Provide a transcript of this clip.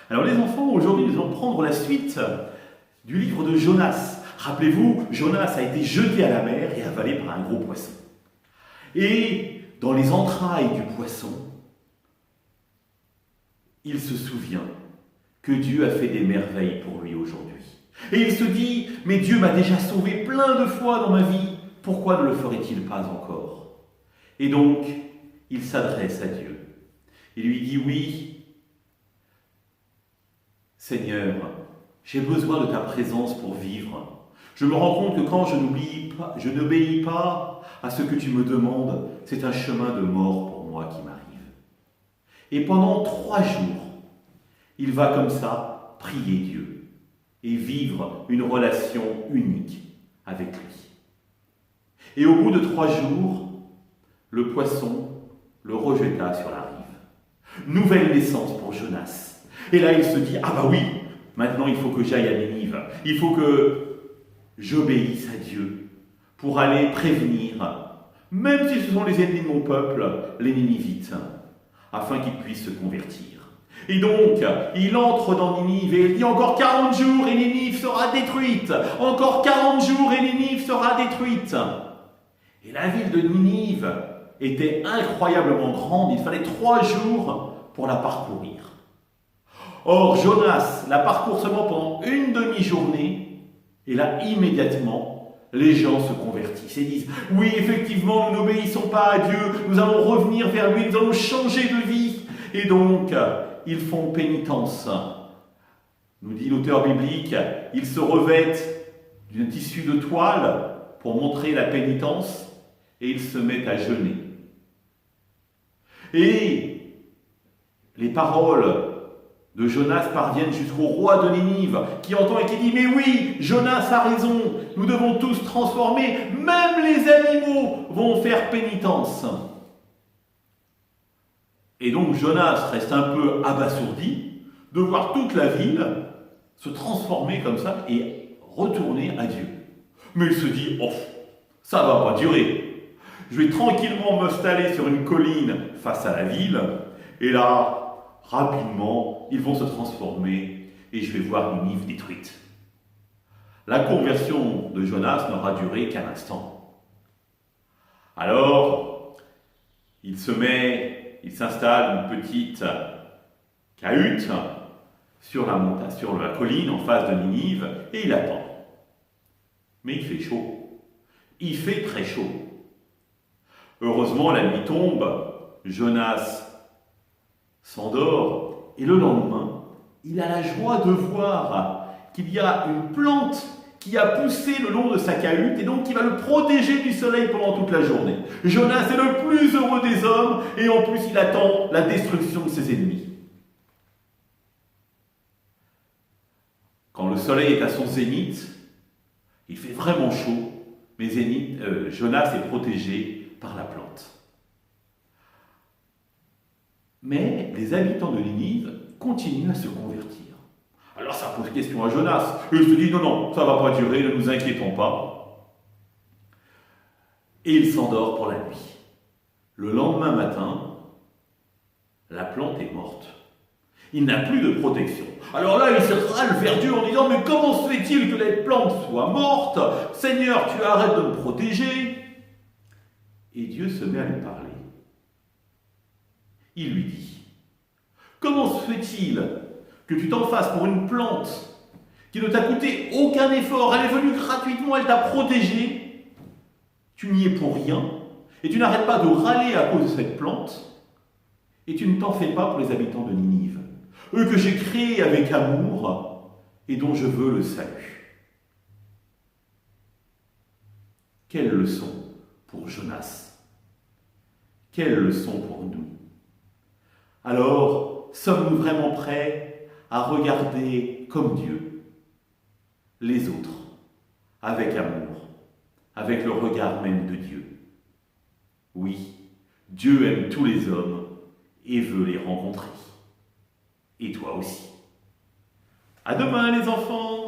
Alors les enfants, aujourd'hui nous allons prendre la suite du livre de Jonas. Rappelez-vous, Jonas a été jeté à la mer et avalé par un gros poisson. Et dans les entrailles du poisson, il se souvient que Dieu a fait des merveilles pour lui aujourd'hui. Et il se dit, mais Dieu m'a déjà sauvé plein de fois dans ma vie, pourquoi ne le ferait-il pas encore? Et donc, il s'adresse à Dieu. Il lui dit, oui, Seigneur, j'ai besoin de ta présence pour vivre. Je me rends compte que quand je n'obéis pas à ce que tu me demandes, c'est un chemin de mort pour moi qui m'arrive. Et pendant 3 jours, il va comme ça prier Dieu et vivre une relation unique avec lui. Et au bout de 3 jours, le poisson le rejeta sur la rive. Nouvelle naissance pour Jonas. Et là, il se dit, ah bah oui, maintenant il faut que j'aille à Ninive. Il faut que j'obéisse à Dieu pour aller prévenir, même si ce sont les ennemis de mon peuple, les Ninivites, afin qu'ils puissent se convertir. Et donc, il entre dans Ninive et il dit encore 40 jours et Ninive sera détruite. Encore 40 jours et Ninive sera détruite. Et la ville de Ninive était incroyablement grande. Il fallait 3 jours pour la parcourir. Or, Jonas la parcourt seulement pendant une demi-journée. Et là, immédiatement, les gens se convertissent et disent « Oui, effectivement, nous n'obéissons pas à Dieu. Nous allons revenir vers lui. Nous allons changer de vie. » Et donc, ils font pénitence. Nous dit l'auteur biblique, ils se revêtent d'un tissu de toile pour montrer la pénitence et ils se mettent à jeûner. Et les paroles de Jonas parviennent jusqu'au roi de Ninive qui entend et qui dit « Mais oui, Jonas a raison, nous devons tous transformer, même les animaux vont faire pénitence. » Et donc Jonas reste un peu abasourdi de voir toute la ville se transformer comme ça et retourner à Dieu. Mais il se dit, oh, ça va pas durer. Je vais tranquillement m'installer sur une colline face à la ville, et là, rapidement, ils vont se transformer, et je vais voir Ninive détruite. La conversion de Jonas n'aura duré qu'un instant. Alors, il s'installe une petite cahute sur la montagne, sur la colline en face de Ninive, et il attend. Mais il fait chaud. Il fait très chaud. Heureusement, la nuit tombe, Jonas s'endort, et le lendemain, il a la joie de voir qu'il y a une plante qui a poussé le long de sa cahute et donc qui va le protéger du soleil pendant toute la journée. Jonas est le plus heureux des hommes et en plus il attend la destruction de ses ennemis. Quand le soleil est à son zénith, il fait vraiment chaud, mais Jonas est protégé par la plante. Mais les habitants de Ninive continuent à se convertir. Alors ça pose question à Jonas. Et il se dit, non, ça ne va pas durer, ne nous inquiétons pas. Et il s'endort pour la nuit. Le lendemain matin, la plante est morte. Il n'a plus de protection. Alors là, il se râle vers Dieu en disant, mais comment se fait-il que les plantes soient mortes? Seigneur, tu arrêtes de me protéger. Et Dieu se met à lui parler. Il lui dit, comment se fait-il que tu t'en fasses pour une plante qui ne t'a coûté aucun effort, elle est venue gratuitement, elle t'a protégé, tu n'y es pour rien, et tu n'arrêtes pas de râler à cause de cette plante, et tu ne t'en fais pas pour les habitants de Ninive, eux que j'ai créés avec amour, et dont je veux le salut. Quelle leçon pour Jonas? Quelle leçon pour nous? Alors, sommes-nous vraiment prêts à regarder comme Dieu les autres, avec amour, avec le regard même de Dieu? Oui, Dieu aime tous les hommes et veut les rencontrer. Et toi aussi. À demain les enfants!